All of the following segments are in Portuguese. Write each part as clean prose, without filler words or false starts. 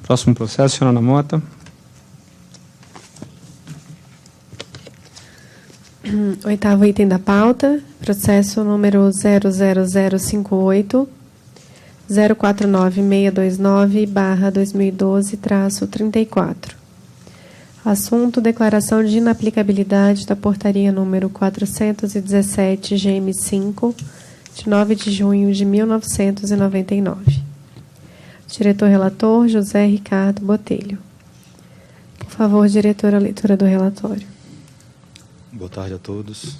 Próximo processo, senhora Ana Mota. Oitavo item da pauta, processo número 00058, 049629/2012-34. Assunto: declaração de inaplicabilidade da portaria número 417, GM5, de 9 de junho de 1999. Diretor-relator, José Ricardo Botelho. Por favor, diretor, a leitura do relatório. Boa tarde a todos.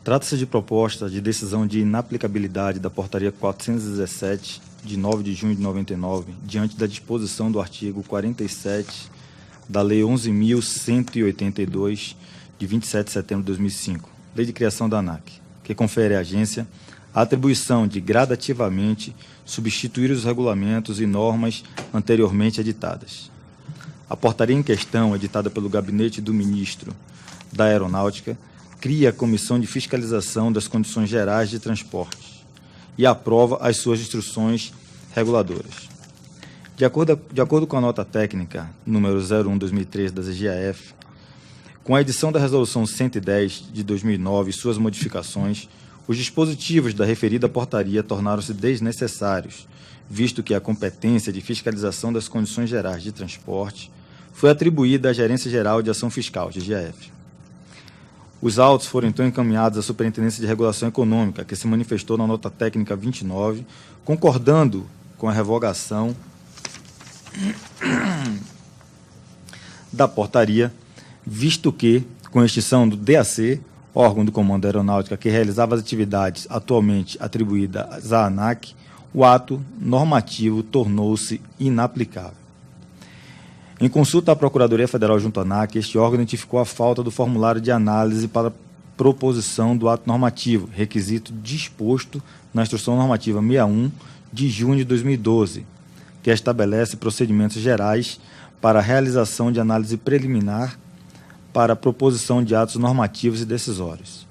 Trata-se de proposta de decisão de inaplicabilidade da portaria 417, de 9 de junho de 99, diante da disposição do artigo 47 da Lei 11.182, de 27 de setembro de 2005, Lei de Criação da ANAC, que confere à agência a atribuição de gradativamente substituir os regulamentos e normas anteriormente editadas. A portaria em questão, editada pelo Gabinete do Ministro da Aeronáutica, cria a Comissão de Fiscalização das Condições Gerais de Transporte e aprova as suas instruções reguladoras. De acordo com a nota técnica número 01/2013 da ZGAF, com a edição da Resolução 110 de 2009 e suas modificações, os dispositivos da referida portaria tornaram-se desnecessários, visto que a competência de fiscalização das condições gerais de transporte foi atribuída à Gerência Geral de Ação Fiscal, GGAF. Os autos foram então encaminhados à Superintendência de Regulação Econômica, que se manifestou na nota técnica 29, concordando com a revogação da portaria, visto que, com extinção do DAC, órgão do Comando da Aeronáutica que realizava as atividades atualmente atribuídas à ANAC, o ato normativo tornou-se inaplicável. Em consulta à Procuradoria Federal junto à ANAC, este órgão identificou a falta do formulário de análise para proposição do ato normativo, requisito disposto na Instrução Normativa 61 de junho de 2012, que estabelece procedimentos gerais para a realização de análise preliminar para a proposição de atos normativos e decisórios.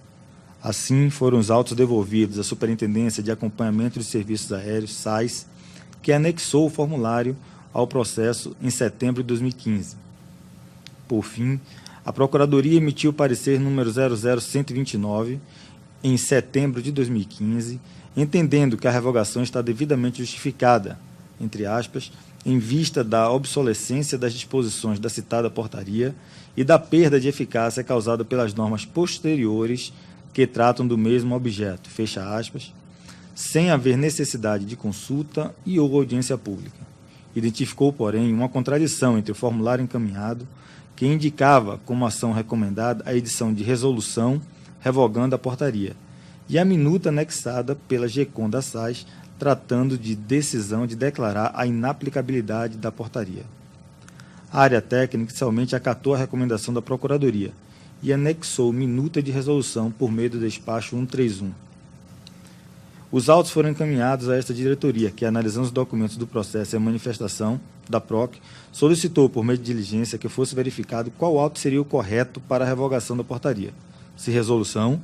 Assim, foram os autos devolvidos à Superintendência de Acompanhamento de Serviços Aéreos, SAIS, que anexou o formulário ao processo em setembro de 2015. Por fim, a Procuradoria emitiu o parecer número 00129 em setembro de 2015, entendendo que a revogação está devidamente justificada, entre aspas, em vista da obsolescência das disposições da citada portaria e da perda de eficácia causada pelas normas posteriores que tratam do mesmo objeto, fecha aspas, sem haver necessidade de consulta e ou audiência pública. Identificou, porém, uma contradição entre o formulário encaminhado, que indicava como ação recomendada a edição de resolução revogando a portaria, e a minuta anexada pela GECOM da SAIS, tratando de decisão de declarar a inaplicabilidade da portaria. A área técnica inicialmente acatou a recomendação da Procuradoria e anexou minuta de resolução por meio do despacho 131. Os autos foram encaminhados a esta diretoria, que, analisando os documentos do processo e a manifestação da PROC, solicitou, por meio de diligência, que fosse verificado qual auto seria o correto para a revogação da portaria, se resolução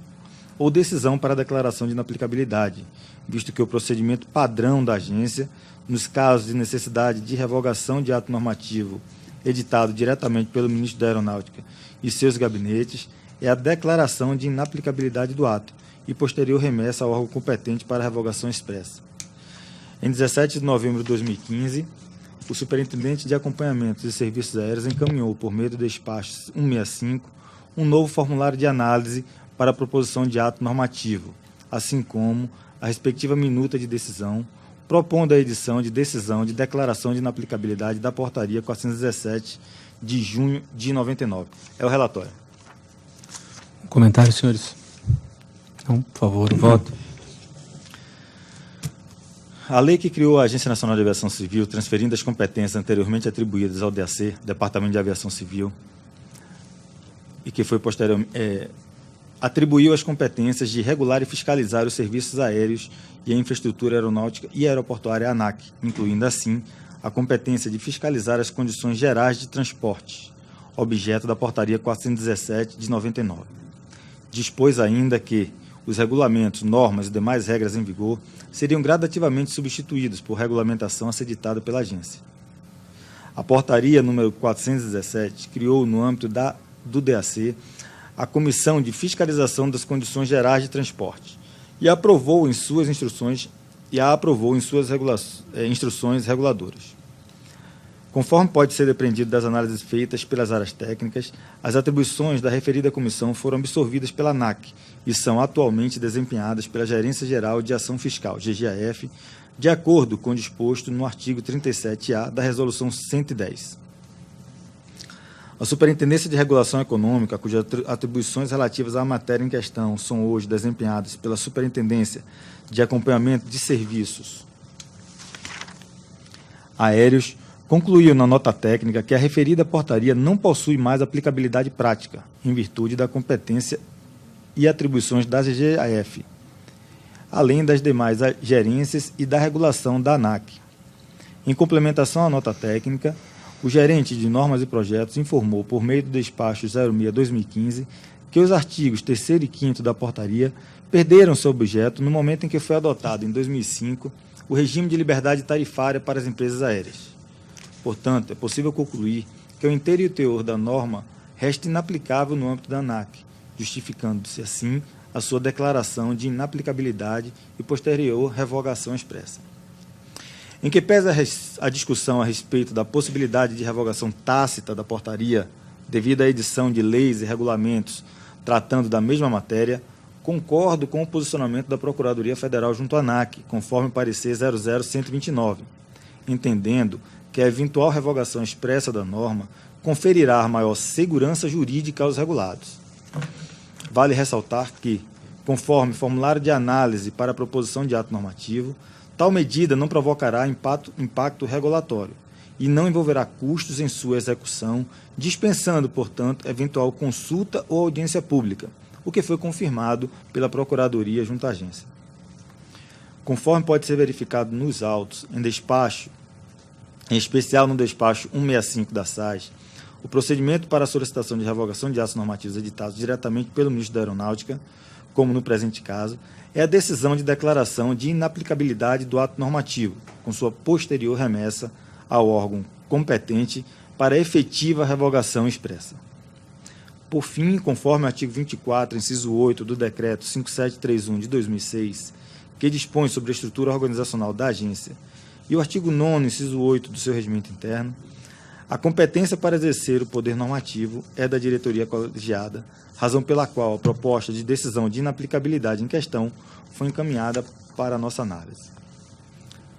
ou decisão para a declaração de inaplicabilidade, visto que o procedimento padrão da agência, nos casos de necessidade de revogação de ato normativo editado diretamente pelo Ministro da Aeronáutica e seus gabinetes, é a declaração de inaplicabilidade do ato e posterior remessa ao órgão competente para a revogação expressa. Em 17 de novembro de 2015, o Superintendente de Acompanhamento de Serviços Aéreos encaminhou, por meio do despacho 165, um novo formulário de análise para a proposição de ato normativo, assim como a respectiva minuta de decisão, propondo a edição de decisão de declaração de inaplicabilidade da portaria 417 de junho de 99. É o relatório. Comentários, senhores? Não, por favor, o voto. A lei que criou a Agência Nacional de Aviação Civil, transferindo as competências anteriormente atribuídas ao DAC, Departamento de Aviação Civil, e que foi posteriormente atribuiu as competências de regular e fiscalizar os serviços aéreos e a infraestrutura aeronáutica e aeroportuária ANAC, incluindo, assim, a competência de fiscalizar as condições gerais de transporte, objeto da Portaria 417 de 99. Dispôs ainda que os regulamentos, normas e demais regras em vigor seriam gradativamente substituídos por regulamentação a ser ditada pela agência. A portaria número 417 criou, no âmbito do DAC, a Comissão de Fiscalização das Condições Gerais de Transporte e aprovou em suas instruções instruções reguladoras. Conforme pode ser depreendido das análises feitas pelas áreas técnicas, as atribuições da referida comissão foram absorvidas pela ANAC e são atualmente desempenhadas pela Gerência Geral de Ação Fiscal, GGAF, de acordo com o disposto no artigo 37A da Resolução 110. A Superintendência de Regulação Econômica, cujas atribuições relativas à matéria em questão são hoje desempenhadas pela Superintendência de Acompanhamento de Serviços Aéreos, concluiu na nota técnica que a referida portaria não possui mais aplicabilidade prática, em virtude da competência e atribuições da GGAF, além das demais gerências e da regulação da ANAC. Em complementação à nota técnica, o gerente de Normas e Projetos informou, por meio do despacho 06/2015, que os artigos 3º e 5º da portaria perderam seu objeto no momento em que foi adotado, em 2005, o regime de liberdade tarifária para as empresas aéreas. Portanto, é possível concluir que o inteiro e o teor da norma resta inaplicável no âmbito da ANAC, justificando-se, assim, a sua declaração de inaplicabilidade e posterior revogação expressa. Em que pesa a discussão a respeito da possibilidade de revogação tácita da portaria devido à edição de leis e regulamentos tratando da mesma matéria, concordo com o posicionamento da Procuradoria Federal junto à ANAC, conforme parecer 00129, entendendo que a eventual revogação expressa da norma conferirá maior segurança jurídica aos regulados. Vale ressaltar que, conforme formulário de análise para a proposição de ato normativo, tal medida não provocará impacto regulatório e não envolverá custos em sua execução, dispensando, portanto, eventual consulta ou audiência pública, o que foi confirmado pela Procuradoria junto à agência. Conforme pode ser verificado nos autos, em especial no despacho 165 da SAS, o procedimento para a solicitação de revogação de atos normativos editados diretamente pelo Ministro da Aeronáutica, como no presente caso, é a decisão de declaração de inaplicabilidade do ato normativo, com sua posterior remessa ao órgão competente para efetiva revogação expressa. Por fim, conforme o artigo 24, inciso 8 do Decreto 5731 de 2006, que dispõe sobre a estrutura organizacional da agência, e o artigo 9º, inciso 8 do seu regimento interno, a competência para exercer o poder normativo é da diretoria colegiada, razão pela qual a proposta de decisão de inaplicabilidade em questão foi encaminhada para a nossa análise.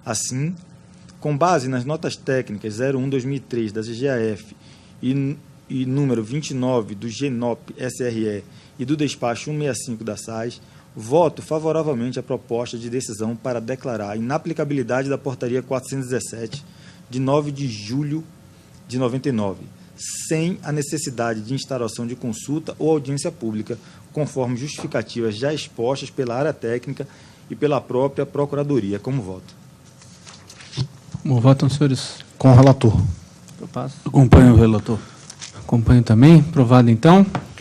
Assim, com base nas notas técnicas 01/2003 da GGAF e número 29 do GNOP-SRE e do despacho 165 da SAS, voto favoravelmente a proposta de decisão para declarar a inaplicabilidade da portaria 417, de 9 de julho de 99, sem a necessidade de instauração de consulta ou audiência pública, conforme justificativas já expostas pela área técnica e pela própria Procuradoria. Como voto? Como votam, senhores? Com o relator. Eu passo. Acompanho o relator. Acompanho também. Aprovado, então.